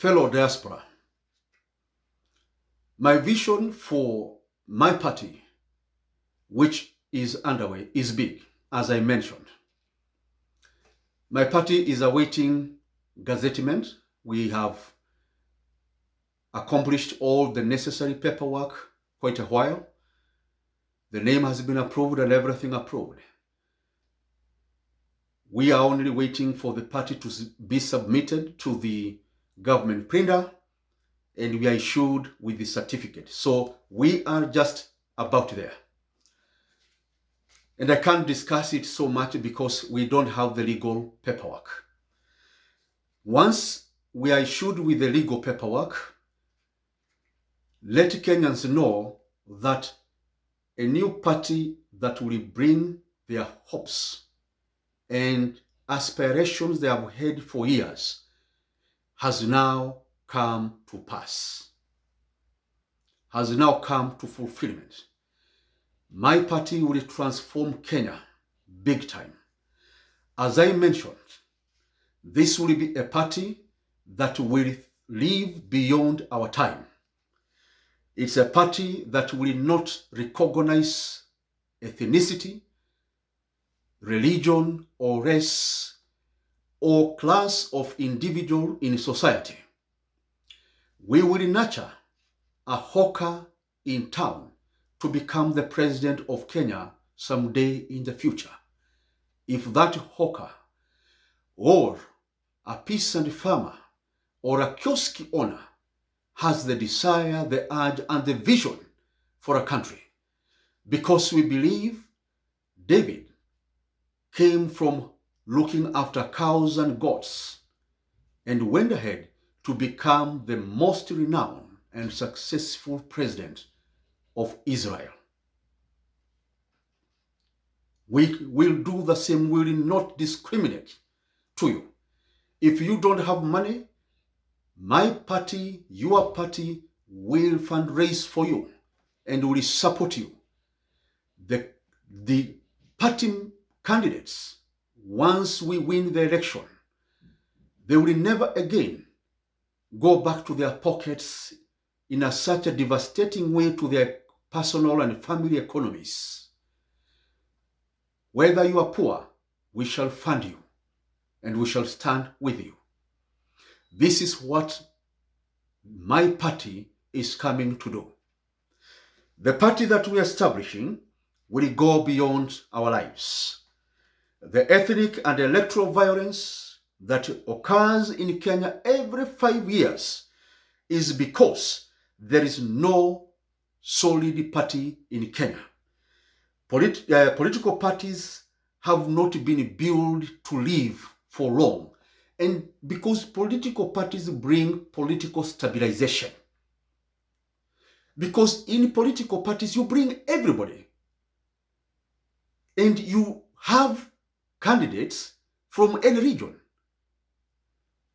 Fellow diaspora, my vision for my party, which is underway, is big, as I mentioned. My party is awaiting gazettement. We have accomplished all the necessary paperwork quite a while. The name has been approved and everything approved. We are only waiting for the party to be submitted to the government printer, and we are issued with the certificate. So we are just about there. And I can't discuss it so much because we don't have the legal paperwork. Once we are issued with the legal paperwork, let Kenyans know that a new party that will bring their hopes and aspirations they have had for years has now come to pass, has now come to fulfillment. My party will transform Kenya big time. As I mentioned, this will be a party that will live beyond our time. It's a party that will not recognize ethnicity, religion, or race, or class of individual in society. We will nurture a hawker in town to become the president of Kenya someday in the future. If that hawker, or a peasant farmer, or a kiosk owner has the desire, the urge, and the vision for a country, because we believe David came from looking after cows and goats and went ahead to become the most renowned and successful president of Israel. We will do the same. We will not discriminate to you. If you don't have money, my party, your party will fundraise for you and will support you. The party candidates, once we win the election, they will never again go back to their pockets in such a devastating way to their personal and family economies. Whether you are poor, we shall fund you and we shall stand with you. This is what my party is coming to do. The party that we are establishing will go beyond our lives. The ethnic and electoral violence that occurs in Kenya every 5 years is because there is no solid party in Kenya. Political parties have not been built to live for long, and because political parties bring political stabilization. Because in political parties you bring everybody, and you have candidates from any region.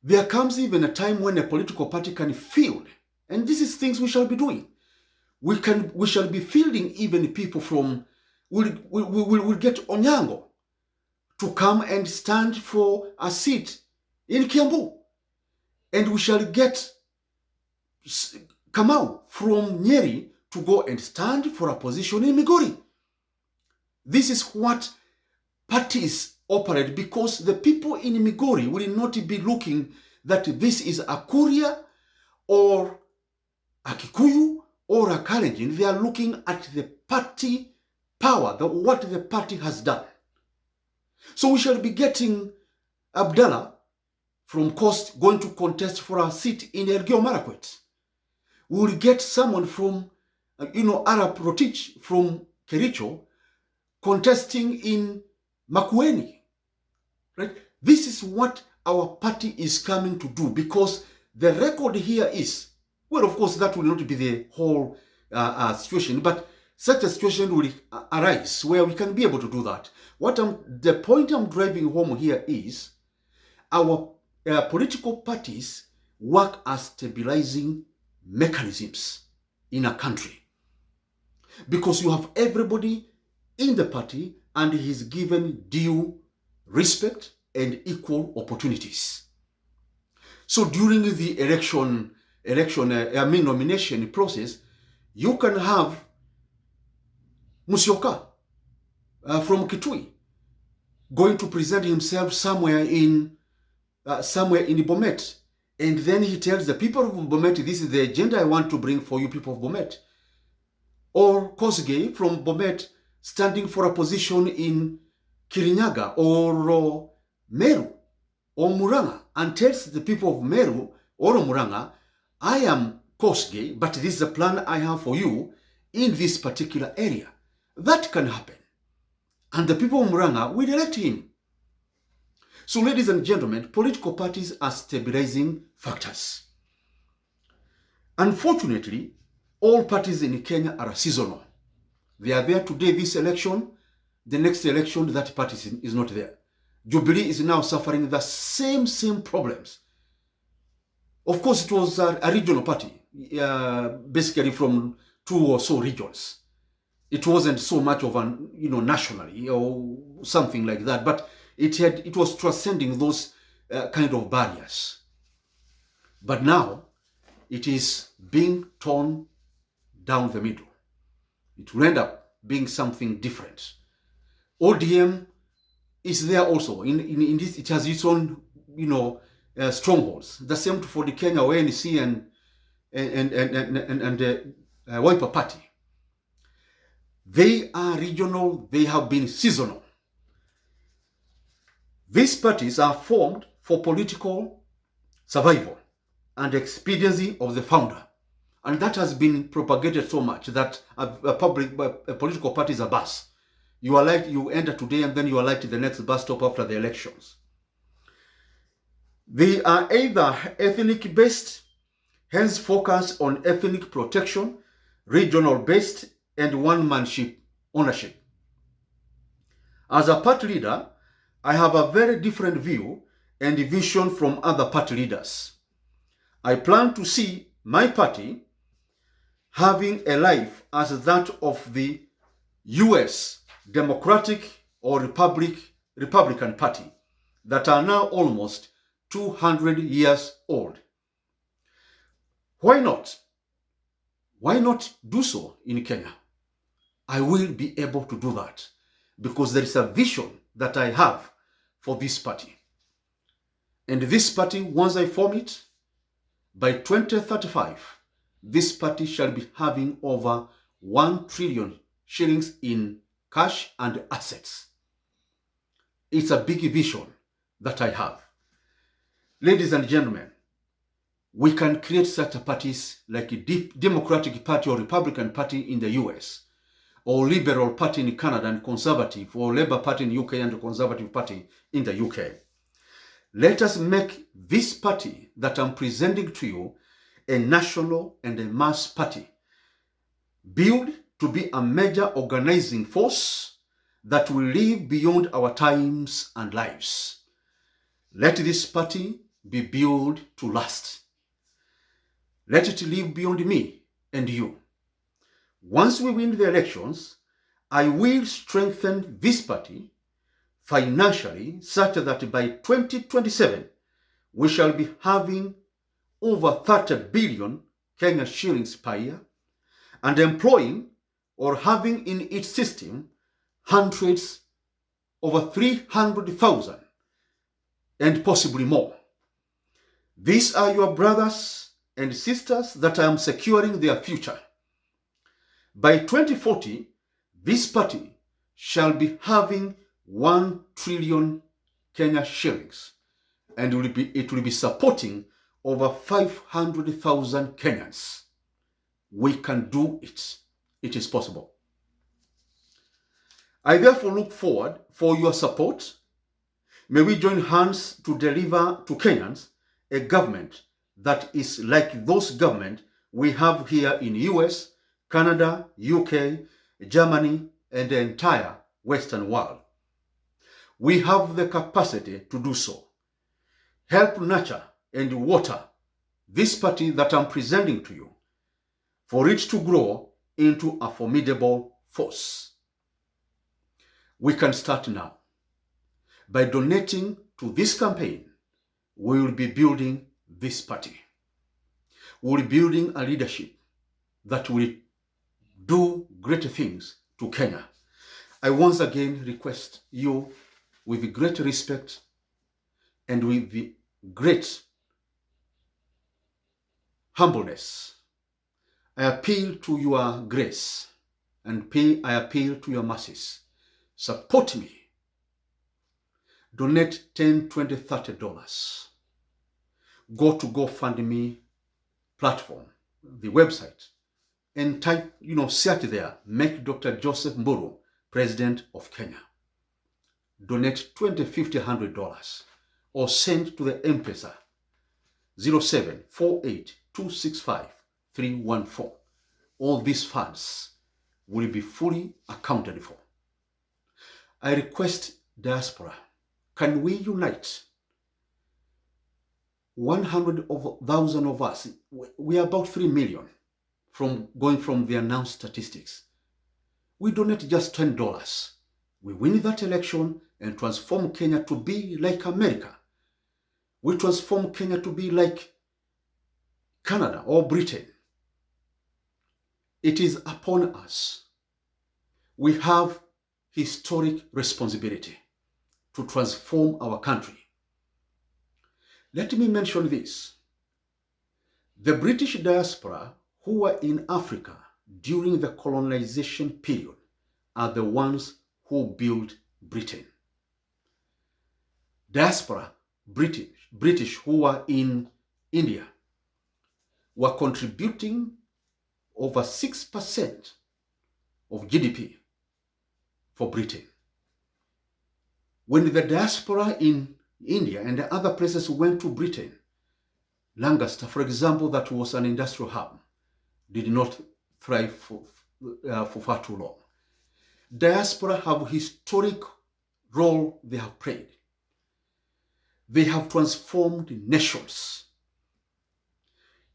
There comes even a time when a political party can field, and this is things we shall be doing. We shall be fielding even people from, we'll get Onyango to come and stand for a seat in Kiambu. And we shall get Kamau from Nyeri to go and stand for a position in Migori. This is what parties operate, because the people in Migori will not be looking that this is a Kuria or a Kikuyu or a Kalenjin. They are looking at the party power, what the party has done. So we shall be getting Abdallah from Coast going to contest for a seat in Elgeyo Marakwet. We will get someone from, Arab Rotich from Kericho contesting in Makueni. Right? This is what our party is coming to do, because the record here is, well, of course, that will not be the whole situation, but such a situation will arise where we can be able to do that. The point I'm driving home here is our political parties work as stabilizing mechanisms in a country, because you have everybody in the party and he is given due respect and equal opportunities. So during the nomination process, you can have Musyoka from Kitui going to present himself somewhere in Bomet, and then he tells the people of Bomet, this is the agenda I want to bring for you people of Bomet. Or Kosgei from Bomet standing for a position in Kirinyaga or Meru or Muranga, and tells the people of Meru or Muranga, I am Kosgei, but this is a plan I have for you in this particular area. That can happen. And the people of Muranga will elect him. So, ladies and gentlemen, political parties are stabilizing factors. Unfortunately, all parties in Kenya are seasonal. They are there today, this election. The next election, that party is not there. Jubilee is now suffering the same problems. Of course, it was a regional party, basically from 2 or so regions. It wasn't so much of an, nationally or something like that, but it was transcending those kind of barriers. But now, it is being torn down the middle. It will end up being something different. ODM is there also. In this, it has its own, strongholds. The same for the Kenya ONC and the Wiper Party. They are regional. They have been seasonal. These parties are formed for political survival and expediency of the founder. And that has been propagated so much that a political party is a bus. You enter today and then you are like the next bus stop after the elections. They are either ethnic-based, hence focus on ethnic protection, regional-based, and one-manship ownership. As a party leader, I have a very different view and vision from other party leaders. I plan to see my party having a life as that of the US Democratic or Republican Party that are now almost 200 years old. Why not? Why not do so in Kenya? I will be able to do that because there is a vision that I have for this party. And this party, once I form it, by 2035, this party shall be having over 1 trillion shillings in cash and assets. It's a big vision that I have. Ladies and gentlemen, we can create such parties like a Democratic Party or Republican Party in the US, or Liberal Party in Canada and Conservative, or Labour Party in the UK and the Conservative Party in the UK. Let us make this party that I'm presenting to you a national and a mass party, built to be a major organizing force that will live beyond our times and lives. Let this party be built to last. Let it live beyond me and you. Once we win the elections, I will strengthen this party financially such that by 2027, we shall be having over 30 billion Kenya shillings per year and employing or having in its system hundreds, over 300,000 and possibly more. These are your brothers and sisters that I am securing their future. By 2040, this party shall be having 1 trillion Kenya shillings, and it will be supporting over 500,000 Kenyans. We can do it. It is possible. I therefore look forward for your support. May we join hands to deliver to Kenyans a government that is like those governments we have here in the US, Canada, UK, Germany, and the entire Western world. We have the capacity to do so. Help nurture and water this party that I'm presenting to you for it to grow into a formidable force. We can start now. By donating to this campaign, we will be building this party. We're building a leadership that will do great things to Kenya. I once again request you, with great respect and with the great humbleness, I appeal to your grace and I appeal to your mercies. Support me. Donate $10, $20, $30. Go to GoFundMe platform, the website, and type, search there, make Dr. Joseph Mburu President of Kenya. Donate $20, $50, $100 or send to the M-Pesa 0748265314. All these funds will be fully accounted for. I request Diaspora, can we unite? 100,000 of us, we are about 3 million going from the announced statistics. We donate just $10. We win that election and transform Kenya to be like America. We transform Kenya to be like Canada or Britain. It is upon us. We have historic responsibility to transform our country. Let me mention this. The British diaspora who were in Africa during the colonization period are the ones who built Britain. Diaspora, British who were in India were contributing over 6% of GDP for Britain. When the diaspora in India and the other places went to Britain, Lancaster, for example, that was an industrial hub, did not thrive for far too long. Diaspora have a historic role they have played. They have transformed nations.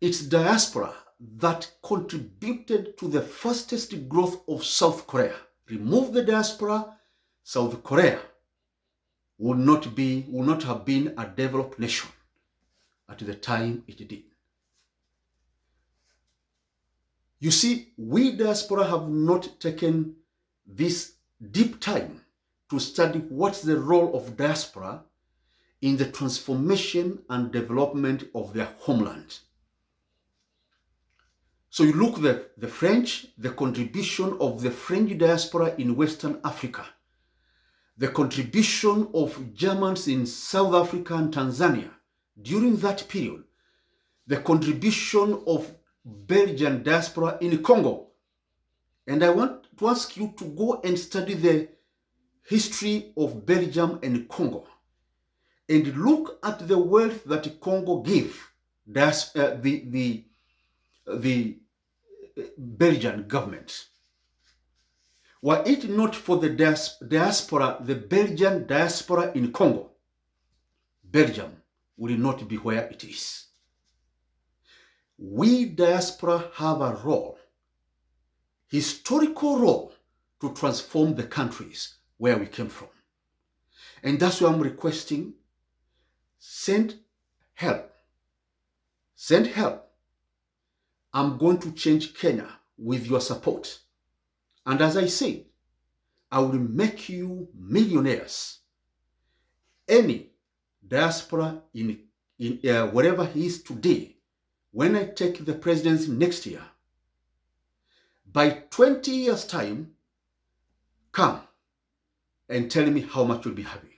It's diaspora that contributed to the fastest growth of South Korea. Remove the diaspora, South Korea would not have been a developed nation at the time it did. You see, we diaspora have not taken this deep time to study what's the role of diaspora in the transformation and development of their homeland. So you look at the French, the contribution of the French diaspora in Western Africa, the contribution of Germans in South Africa and Tanzania during that period, the contribution of Belgian diaspora in Congo. And I want to ask you to go and study the history of Belgium and Congo and look at the wealth that Congo gave the Belgian government. Were it not for the diaspora, the Belgian diaspora in Congo, Belgium will not be where it is. We diaspora have a role, historical role, to transform the countries where we came from. And that's why I'm requesting, send help. Send help. I'm going to change Kenya with your support. And as I said, I will make you millionaires. Any diaspora in wherever he is today, when I take the presidency next year, by 20 years' time, come and tell me how much you'll be having.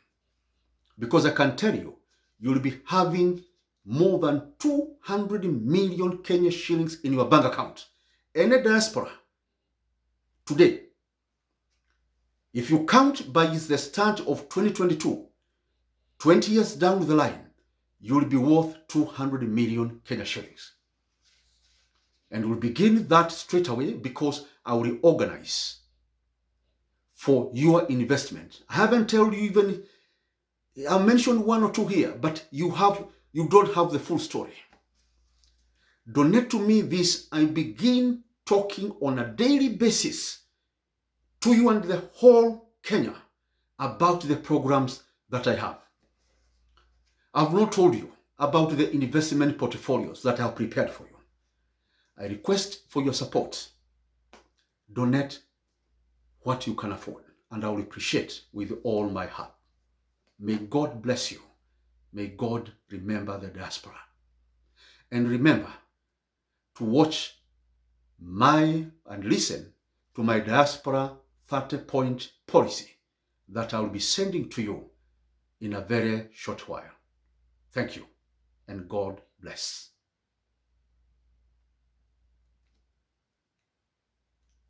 Because I can tell you, you'll be having more than 200 million Kenya shillings in your bank account. Any diaspora today, if you count by the start of 2022, 20 years down the line, you'll be worth 200 million Kenya shillings. And we'll begin that straight away because I will organize for your investment. I haven't told you even, I mentioned one or two here, but you don't have the full story. Donate to me this. I begin talking on a daily basis to you and the whole Kenya about the programs that I have. I've not told you about the investment portfolios that I have prepared for you. I request for your support. Donate what you can afford, and I will appreciate with all my heart. May God bless you. May God remember the diaspora. And remember to watch and listen to my diaspora 30-point policy that I will be sending to you in a very short while. Thank you, and God bless.